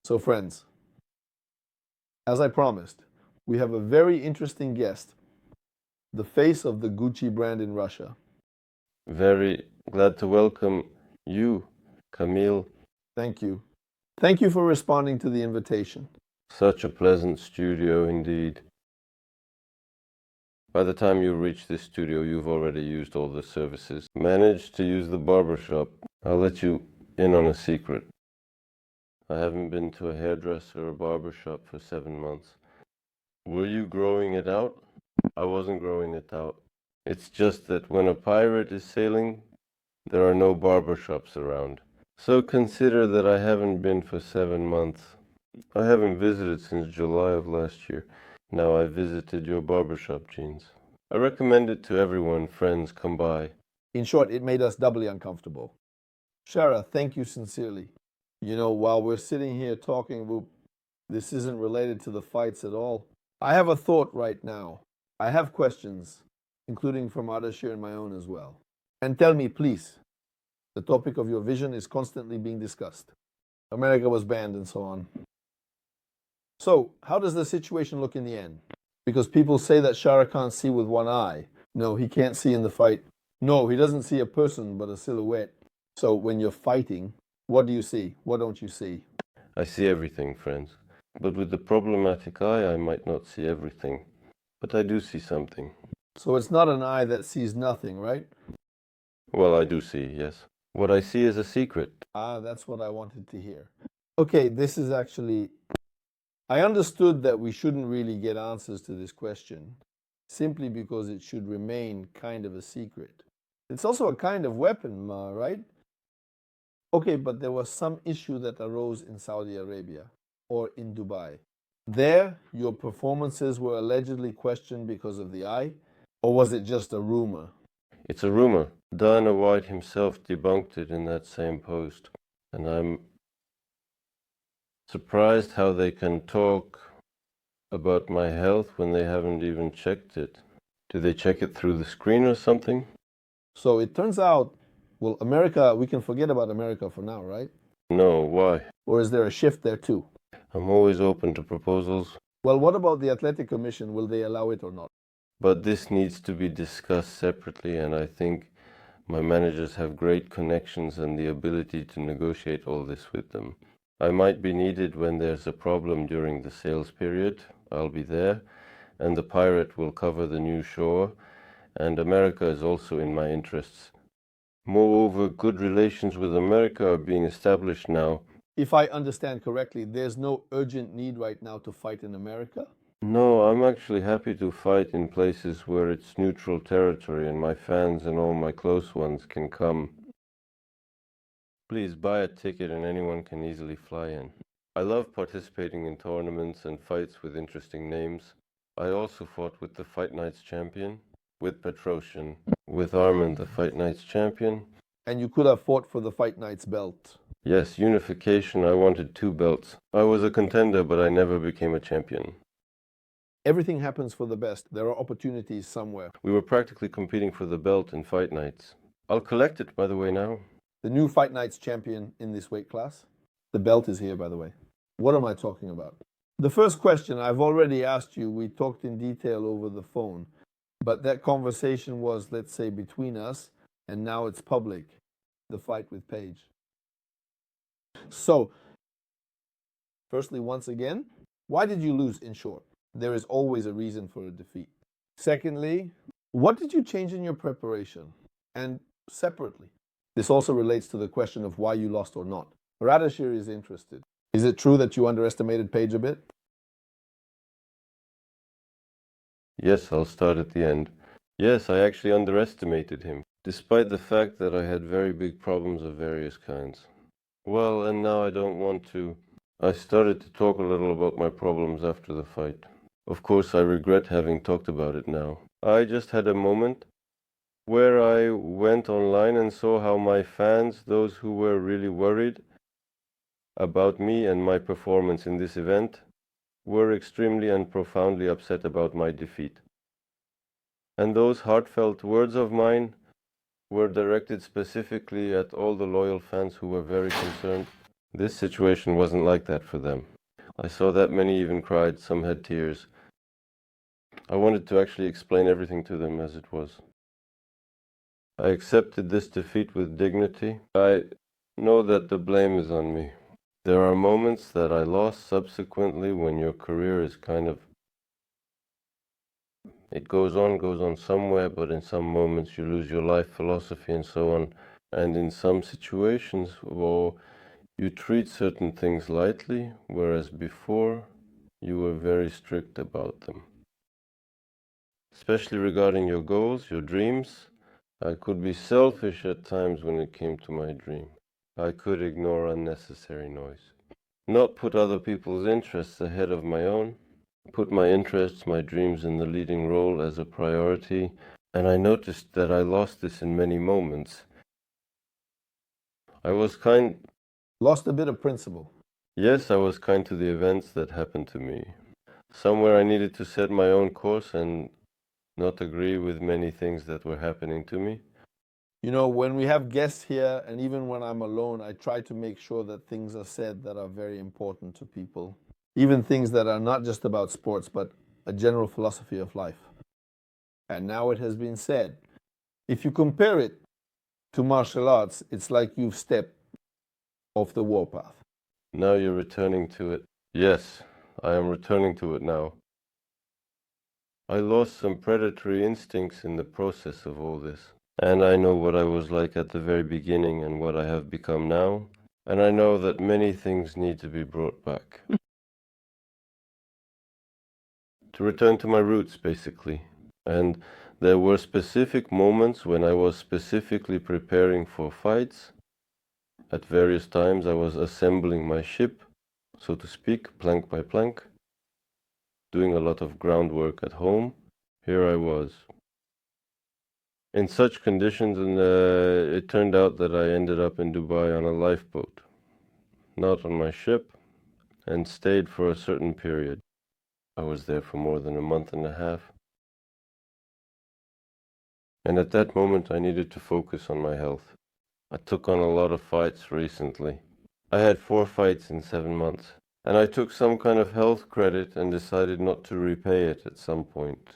So friends, as I promised, we have a very interesting guest, the face of the Gucci brand in Russia. Very glad to welcome you, Camille. Thank you. Thank you for responding to the invitation. Such a pleasant studio indeed. By the time you reach this studio, you've already used all the services. Managed to use the barbershop. I'll let you in on a secret. I haven't been to a hairdresser or barbershop for 7 months. Were you growing it out? I wasn't growing it out. It's just that when a pirate is sailing, there are no barbershops around. So consider that I haven't been for 7 months. I haven't visited since July of last year. Now I visited your barbershop, Jeans. I recommend it to everyone. Friends, come by. In short, it made us doubly uncomfortable. Shara, thank you sincerely. You know, while we're sitting here talking, this isn't related to the fights at all. I have a thought right now. I have questions, including from Ardashir and my own as well. And tell me, please, the topic of your vision is constantly being discussed. America was banned and so on. So, how does the situation look in the end? Because people say that Shara can't see with one eye. No, he can't see in the fight. No, he doesn't see a person but a silhouette. So when you're fighting, what do you see? What don't you see? I see everything, friends. But with the problematic eye, I might not see everything. But I do see something. So it's not an eye that sees nothing, right? Well, I do see, yes. What I see is a secret. Ah, that's what I wanted to hear. Okay, this is actually... I understood that we shouldn't really get answers to this question, simply because it should remain kind of a secret. It's also a kind of weapon, right? Okay, but there was some issue that arose in Saudi Arabia or in Dubai. There, your performances were allegedly questioned because of the eye, or was it just a rumor? It's a rumor. Dana White himself debunked it in that same post. And I'm surprised how they can talk about my health when they haven't even checked it. Do they check it through the screen or something? So it turns out, well, America, we can forget about America for now, right? No, why? Or is there a shift there too? I'm always open to proposals. Well, what about the Athletic Commission? Will they allow it or not? But this needs to be discussed separately, and I think my managers have great connections and the ability to negotiate all this with them. I might be needed when there's a problem during the sales period. I'll be there, and the pirate will cover the new shore, and America is also in my interests. Moreover, good relations with America are being established now. If I understand correctly, there's no urgent need right now to fight in America? No, I'm actually happy to fight in places where it's neutral territory and my fans and all my close ones can come. Please buy a ticket and anyone can easily fly in. I love participating in tournaments and fights with interesting names. I also fought with the Fight Nights champion, with Petrosian, with Armand, the Fight Nights champion. And you could have fought for the Fight Nights belt. Yes, unification. I wanted 2 belts. I was a contender, but I never became a champion. Everything happens for the best. There are opportunities somewhere. We were practically competing for the belt in Fight Nights. I'll collect it, by the way, now. The new Fight Nights champion in this weight class. The belt is here, by the way. What am I talking about? The first question I've already asked you, we talked in detail over the phone, but that conversation was, let's say, between us, and now it's public, the fight with Paige. So, firstly, once again, why did you lose in short? There is always a reason for a defeat. Secondly, what did you change in your preparation? And separately, this also relates to the question of why you lost or not. Radashir is interested. Is it true that you underestimated Paige a bit? Yes, I'll start at the end. Yes, I actually underestimated him, despite the fact that I had very big problems of various kinds. Well, and now I don't want to. I started to talk a little about my problems after the fight. Of course, I regret having talked about it now. I just had a moment where I went online and saw how my fans, those who were really worried about me and my performance in this event, were extremely and profoundly upset about my defeat. And those heartfelt words of mine were directed specifically at all the loyal fans who were very concerned This situation wasn't like that for them. I saw that many even cried, some had tears. I wanted to actually explain everything to them as it was. I accepted this defeat with dignity. I know that the blame is on me. There are moments that I lost subsequently when your career is kind of, it goes on somewhere, but in some moments you lose your life philosophy and so on. And in some situations, well, you treat certain things lightly, whereas before you were very strict about them. Especially regarding your goals, your dreams. I could be selfish at times when it came to my dream. I could ignore unnecessary noise. Not put other people's interests ahead of my own. Put my interests, my dreams in the leading role as a priority. And I noticed that I lost this in many moments. I was kind. Lost a bit of principle. Yes, I was kind to the events that happened to me. Somewhere I needed to set my own course and not agree with many things that were happening to me. You know, when we have guests here, and even when I'm alone, I try to make sure that things are said that are very important to people. Even things that are not just about sports, but a general philosophy of life. And now it has been said, if you compare it to martial arts, it's like you've stepped off the warpath. Now you're returning to it. Yes, I am returning to it now. I lost some predatory instincts in the process of all this. And I know what I was like at the very beginning and what I have become now. And I know that many things need to be brought back. To return to my roots, basically. And there were specific moments when I was specifically preparing for fights. At various times I was assembling my ship, so to speak, plank by plank, doing a lot of groundwork at home. Here I was. In such conditions, and it turned out that I ended up in Dubai on a lifeboat, not on my ship, and stayed for a certain period. I was there for more than a month and a half. And at that moment, I needed to focus on my health. I took on a lot of fights recently. I had 4 fights in 7 months. And I took some kind of health credit and decided not to repay it at some point.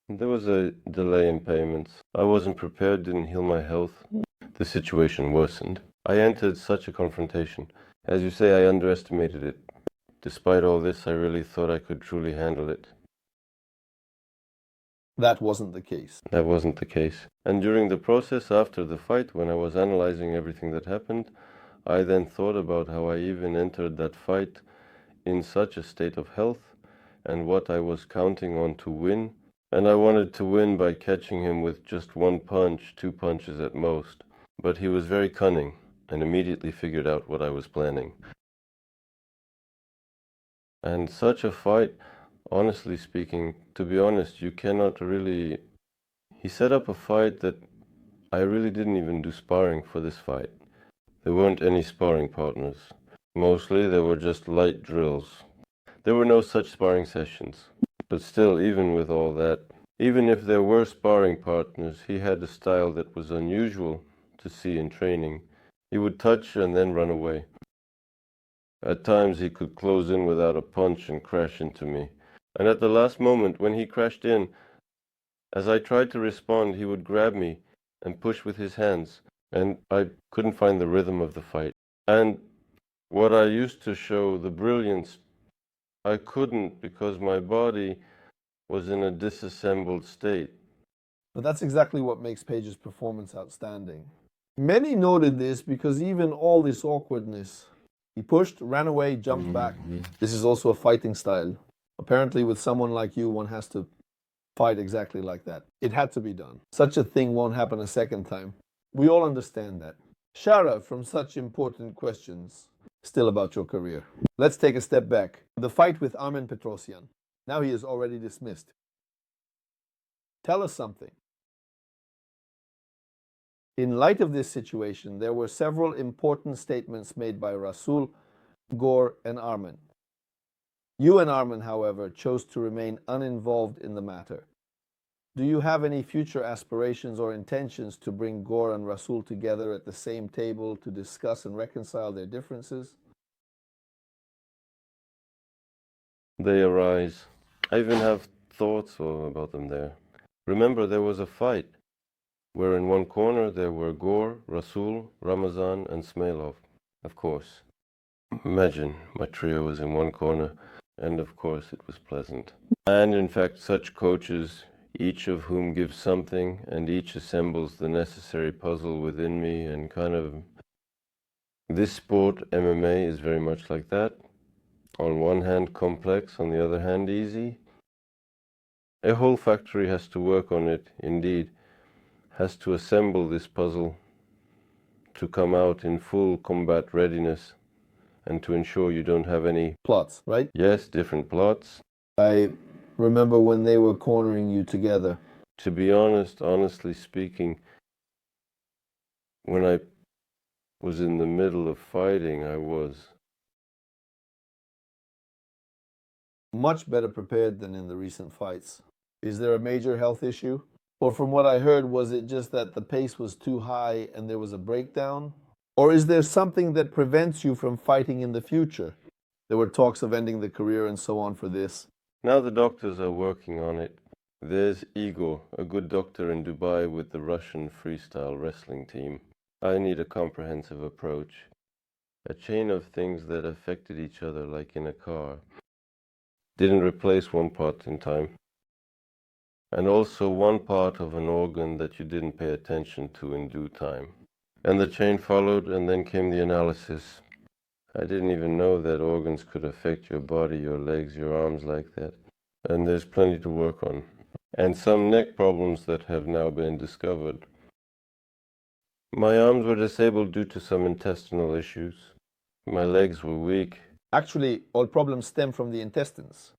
There was a delay in payments. I wasn't prepared, didn't heal my health. The situation worsened. I entered such a confrontation. As you say, I underestimated it. Despite all this, I really thought I could truly handle it. That wasn't the case. That wasn't the case. And during the process after the fight, when I was analyzing everything that happened, I then thought about how I even entered that fight in such a state of health and what I was counting on to win. And I wanted to win by catching him with just 1 punch, 2 punches at most. But he was very cunning and immediately figured out what I was planning. And such a fight, honestly speaking, to be honest, you cannot really... He set up a fight that I really didn't even do sparring for this fight. There weren't any sparring partners. Mostly they were just light drills. There were no such sparring sessions. But still, even with all that, even if there were sparring partners, he had a style that was unusual to see in training. He would touch and then run away. At times he could close in without a punch and crash into me. And at the last moment, when he crashed in, as I tried to respond, he would grab me and push with his hands, and I couldn't find the rhythm of the fight. And what I used to show, the brilliance, I couldn't because my body was in a disassembled state. But that's exactly what makes Page's performance outstanding. Many noted this because even all this awkwardness, he pushed, ran away, jumped back. This is also a fighting style. Apparently with someone like you, one has to fight exactly like that. It had to be done. Such a thing won't happen a second time. We all understand that. Shara, from such important questions, still about your career. Let's take a step back. The fight with Armen Petrosyan. Now he is already dismissed. Tell us something. In light of this situation, there were several important statements made by Rasul, Gore, and Armen. You and Armen, however, chose to remain uninvolved in the matter. Do you have any future aspirations or intentions to bring Gore and Rasul together at the same table to discuss and reconcile their differences? They arise. I even have thoughts about them there. Remember, there was a fight where in one corner there were Gore, Rasul, Ramazan, and Smailov, of course. Imagine my trio was in one corner, and of course it was pleasant. And in fact, such coaches, each of whom gives something, and each assembles the necessary puzzle within me, and kind of this sport, MMA, is very much like that. On one hand, complex, on the other hand, easy. A whole factory has to work on it, indeed, has to assemble this puzzle to come out in full combat readiness and to ensure you don't have any Plots, right? yes, different plots. I remember when they were cornering you together. To be honest, honestly speaking, when I was in the middle of fighting, I was Much better prepared than in the recent fights. Is there a major health issue? Or from what I heard, was it just that the pace was too high and there was a breakdown? Or is there something that prevents you from fighting in the future? There were talks of ending the career and so on for this. now the doctors are working on it. There's Igor, a good doctor in Dubai with the Russian freestyle wrestling team. I need a comprehensive approach, a chain of things that affected each other like in a car. Didn't replace one part in time. And also one part of an organ that you didn't pay attention to in due time. And the chain followed, and then came the analysis. I didn't even know that organs could affect your body, your legs, your arms like that. And there's plenty to work on. And some neck problems that have now been discovered. My arms were disabled due to some intestinal issues. My legs were weak. Actually, all problems stem from the intestines.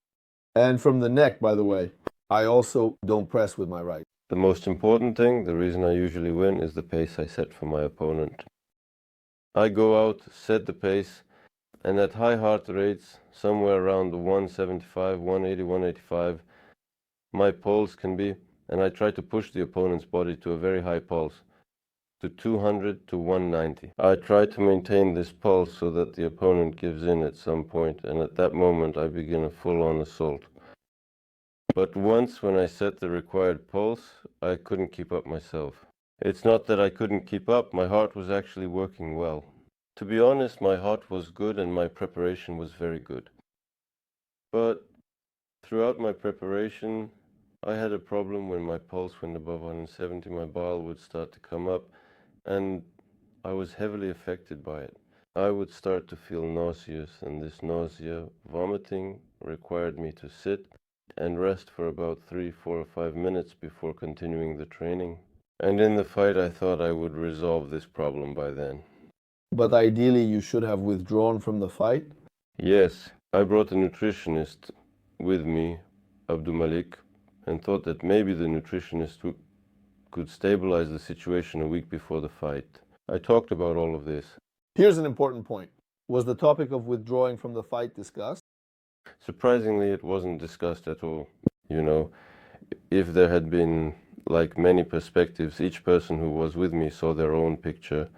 And from the neck, by the way. I also don't press with my right. The most important thing, the reason I usually win, is the pace I set for my opponent. I go out, set the pace, and at high heart rates, somewhere around the 175, 180, 185, my pulse can be, and I try to push the opponent's body to a very high pulse, to 200 to 190. I try to maintain this pulse so that the opponent gives in at some point, and at that moment I begin a full-on assault. But once when I set the required pulse, I couldn't keep up myself. It's not that I couldn't keep up, my heart was actually working well. To be honest, my heart was good and my preparation was very good. But throughout my preparation, I had a problem when my pulse went above 170, my bile would start to come up, and I was heavily affected by it. I would start to feel nauseous, and this nausea, vomiting, required me to sit and rest for about 3, 4, or 5 minutes before continuing the training. And in the fight, I thought I would resolve this problem by then. But ideally, you should have withdrawn from the fight? Yes, I brought a nutritionist with me, Abdul Malik, and thought that maybe the nutritionist could stabilize the situation a week before the fight. I talked about all of this. Here's an important point. Was the topic of withdrawing from the fight discussed? Surprisingly, it wasn't discussed at all. You know, if there had been, like many perspectives, each person who was with me saw their own picture,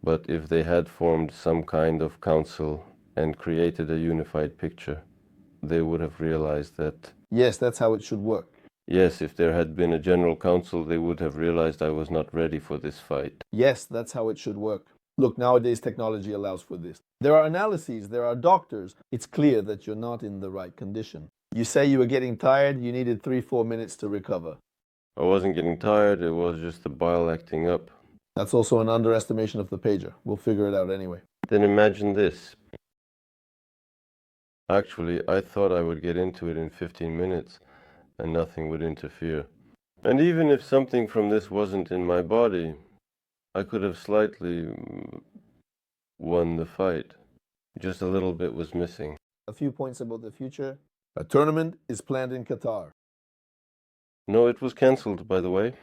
but if they had formed some kind of council and created a unified picture, they would have realized that, Yes, that's how it should work. yes, if there had been a general council, they would have realized I was not ready for this fight. Yes, that's how it should work. Look, nowadays technology allows for this. There are analyses, there are doctors. It's clear that you're not in the right condition. You say you were getting tired, you needed 3-4 minutes to recover. I wasn't getting tired, it was just the bile acting up. That's also an underestimation of the pager. We'll figure it out anyway. Then imagine this. Actually, I thought I would get into it in 15 minutes and nothing would interfere. And even if something from this wasn't in my body, I could have slightly won the fight. Just a little bit was missing. A few points about the future. A tournament is planned in Qatar. No, it was cancelled, by the way.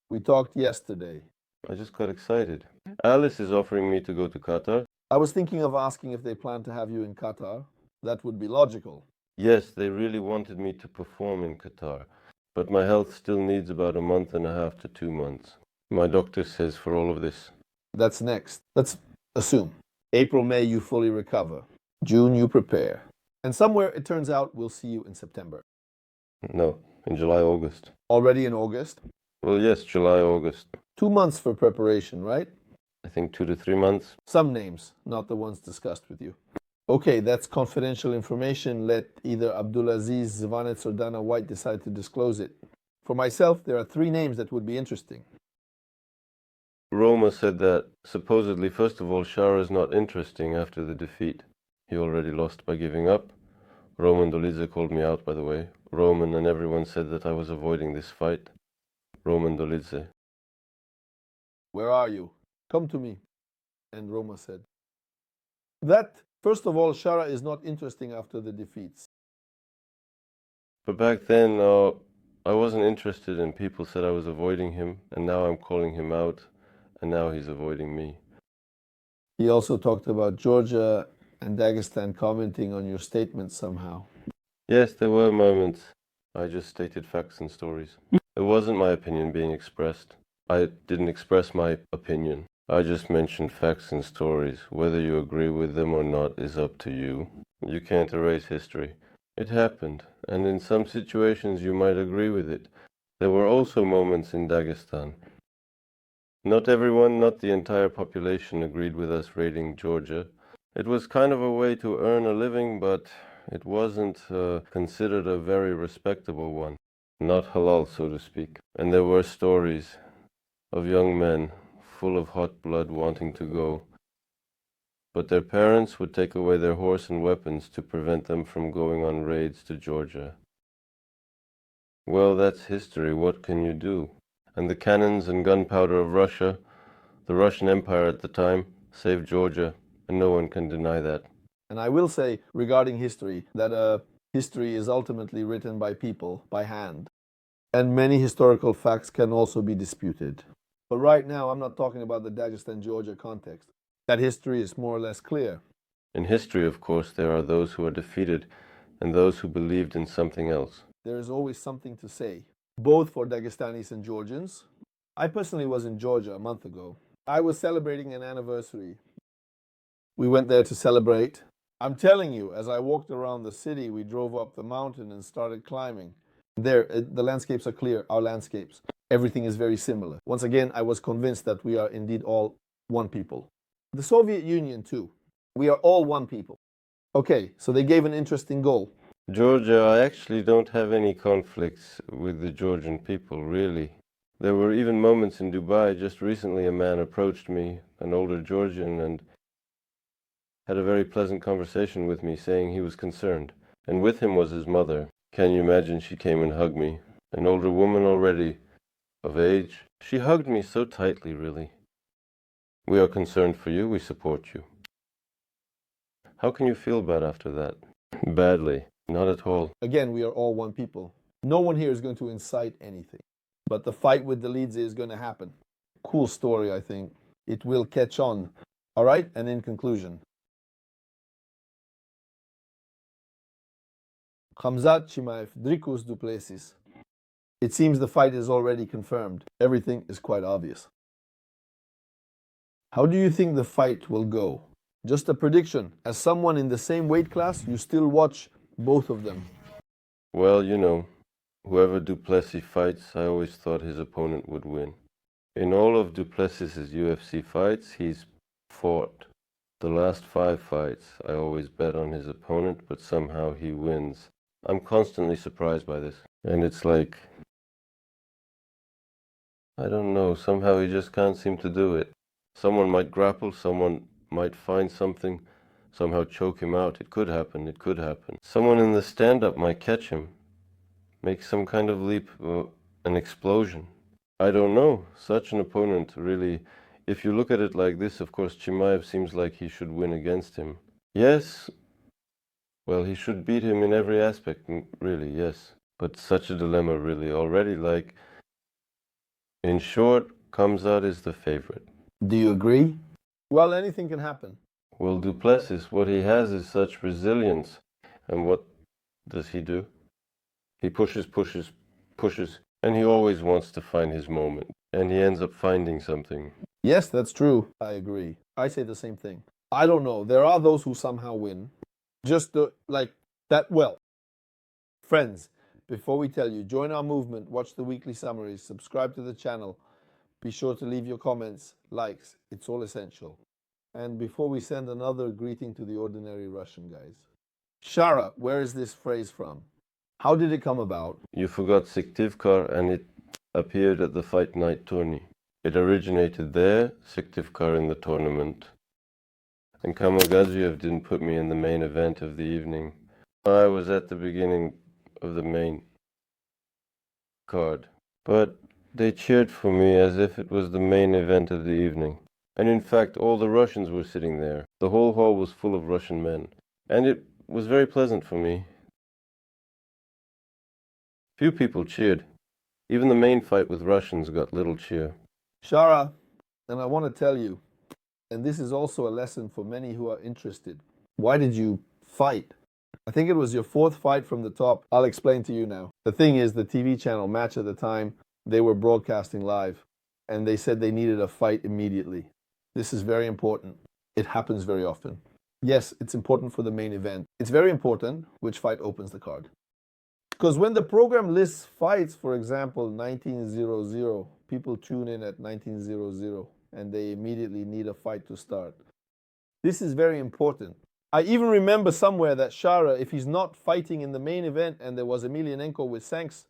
We talked yesterday. I just got excited. Alice is offering me to go to Qatar. I was thinking of asking if they plan to have you in Qatar. That would be logical. Yes, they really wanted me to perform in Qatar. but my health still needs about a month and a half to 2 months. My doctor says for all of this. That's next. Let's assume. April, May, you fully recover. June, you prepare. And somewhere it turns out we'll see you in September. No, in July, August. Already in August? Well, yes, July, August. 2 months for preparation, right? I think 2 to 3 months. Some names, not the ones discussed with you. Okay, that's confidential information. Let either Abdulaziz, Zvanets, or Dana White decide to disclose it. For myself, there are 3 names that would be interesting. Roma said that, supposedly, first of all, Shara is not interesting after the defeat. He already lost by giving up. Roman Dolidze called me out, by the way. Roman and everyone said that I was avoiding this fight. Roman Dolidze. Where are you? Come to me. And Roma said, that, first of all, Shara is not interesting after the defeats. But back then, I wasn't interested, and people said I was avoiding him, and now I'm calling him out, and now he's avoiding me. He also talked about Georgia and Dagestan commenting on your statements somehow. Yes, there were moments. I just stated facts and stories. It wasn't my opinion being expressed. I didn't express my opinion. I just mentioned facts and stories. Whether you agree with them or not is up to you. You can't erase history. It happened, and in some situations you might agree with it. There were also moments in Dagestan. Not everyone, not the entire population, agreed with us raiding Georgia. It was kind of a way to earn a living, but it wasn't considered a very respectable one. Not halal, so to speak. And there were stories of young men full of hot blood wanting to go, but their parents would take away their horse and weapons to prevent them from going on raids to Georgia. Well, that's history. What can you do? And the cannons and gunpowder of Russia, the Russian Empire at the time, saved Georgia, and no one can deny that. And I will say, regarding history, that history is ultimately written by people, by hand. And many historical facts can also be disputed. But right now, I'm not talking about the Dagestan-Georgia context. That history is more or less clear. In history, of course, there are those who are defeated and those who believed in something else. There is always something to say, both for Dagestanis and Georgians. I personally was in Georgia a month ago. I was celebrating an anniversary. We went there to celebrate. I'm telling you, as I walked around the city, we drove up the mountain and started climbing. There, the landscapes are clear, our landscapes. Everything is very similar. Once again, I was convinced that we are indeed all one people. The Soviet Union, too. We are all one people. Okay, so they gave an interesting goal. Georgia, I actually don't have any conflicts with the Georgian people, really. There were even moments in Dubai. Just recently a man approached me, an older Georgian, and had a very pleasant conversation with me, saying he was concerned. And with him was his mother. Can you imagine? She came and hugged me. An older woman already, of age. She hugged me so tightly, really. We are concerned for you. We support you. How can you feel bad after that? Badly. Not at all. Again, we are all one people. No one here is going to incite anything. But the fight with the Leeds is going to happen. Cool story, I think. It will catch on. All right, and in conclusion. Khamzat Chimaev, Dricus Duplessis. It seems the fight is already confirmed. Everything is quite obvious. How do you think the fight will go? Just a prediction. As someone in the same weight class, you still watch both of them. Well, you know, whoever Duplessis fights, I always thought his opponent would win. In all of Duplessis' UFC fights, he's fought. The last 5 fights, I always bet on his opponent, but somehow he wins. I'm constantly surprised by this. And it's like, I don't know, somehow he just can't seem to do it. Someone might grapple, someone might find something, somehow choke him out. It could happen, it could happen. Someone in the stand-up might catch him, make some kind of leap, an explosion. I don't know. Such an opponent, really. If you look at it like this, of course, Chimaev seems like he should win against him. Yes, well, he should beat him in every aspect, really, yes. But such a dilemma, really, already, like, in short, Khamzat is the favorite. Do you agree? Well, anything can happen. Well, Duplessis, what he has is such resilience. And what does he do? He pushes, pushes, and he always wants to find his moment, and he ends up finding something. Yes, that's true. I agree. I say the same thing. I don't know. There are those who somehow win. Just like that. Well, friends, before we tell you, join our movement, watch the weekly summaries, subscribe to the channel. Be sure to leave your comments, likes. It's all essential. And before we send another greeting to the ordinary Russian guys. Shara, where is this phrase from? How did it come about? You forgot Syktyvkar, and it appeared at the Fight Night tourney. It originated there, Syktyvkar in the tournament. And Khamzat didn't put me in the main event of the evening. I was at the beginning of the main card. But they cheered for me as if it was the main event of the evening. And in fact, all the Russians were sitting there. The whole hall was full of Russian men. And it was very pleasant for me. Few people cheered. Even the main fight with Russians got little cheer. Shara, and I want to tell you, and this is also a lesson for many who are interested. Why did you fight? I think it was your fourth fight from the top. I'll explain to you now. The thing is, the TV channel Match at the time, they were broadcasting live, and they said they needed a fight immediately. This is very important. It happens very often. Yes, it's important for the main event. It's very important which fight opens the card. Because when the program lists fights, for example, 1900, people tune in at 1900 and they immediately need a fight to start. This is very important. I even remember somewhere that Shara, if he's not fighting in the main event and there was Emelianenko with Sanks,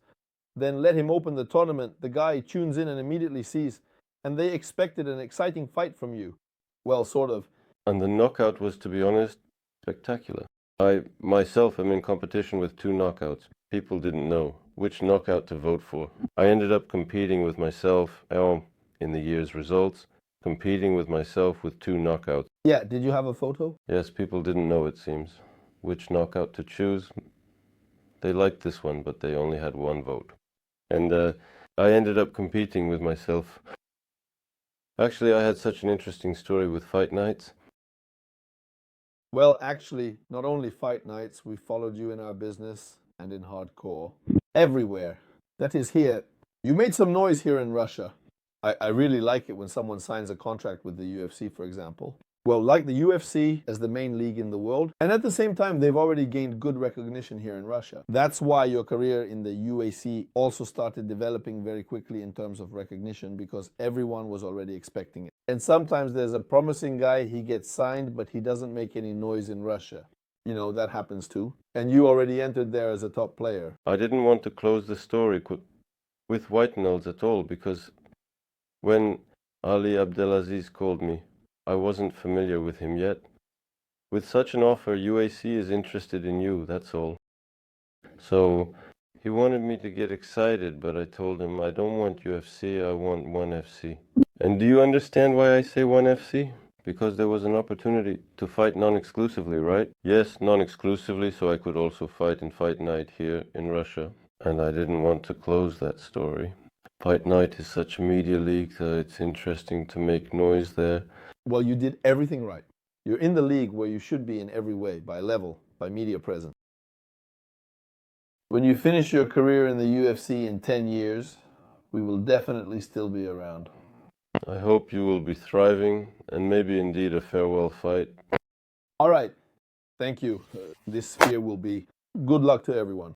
then let him open the tournament. The guy tunes in and immediately sees, and they expected an exciting fight from you. Well, sort of. And the knockout was, to be honest, spectacular. I myself am in competition with 2 knockouts. People didn't know which knockout to vote for. I ended up competing with myself in the year's results, competing with myself with 2 knockouts. Yeah, did you have a photo? Yes, people didn't know, it seems, which knockout to choose. They liked this one, but they only had 1 vote. And I ended up competing with myself. Actually, I had such an interesting story with fight nights. Well, actually, not only fight nights, we followed you in our business and in hardcore. Everywhere. That is here. You made some noise here in Russia. I really like it when someone signs a contract with the UFC, for example. Well, like the UFC as the main league in the world, and at the same time, they've already gained good recognition here in Russia. That's why your career in the UAC also started developing very quickly in terms of recognition, because everyone was already expecting it. And sometimes there's a promising guy, he gets signed, but he doesn't make any noise in Russia. You know, that happens too. And you already entered there as a top player. I didn't want to close the story with White Nose at all, because when Ali Abdelaziz called me, I wasn't familiar with him yet. With such an offer, UAC is interested in you, that's all. So he wanted me to get excited, but I told him I don't want UFC, I want 1FC. And do you understand why I say 1FC? Because there was an opportunity to fight non-exclusively, right? Yes, non-exclusively, so I could also fight in Fight Night here in Russia. And I didn't want to close that story. Fight Night is such a media league that it's interesting to make noise there. Well, you did everything right. You're in the league where you should be in every way, by level, by media presence. When you finish your career in the UFC in 10 years, we will definitely still be around. I hope you will be thriving, and maybe indeed a farewell fight. All right. Thank you. This sphere will be good luck to everyone.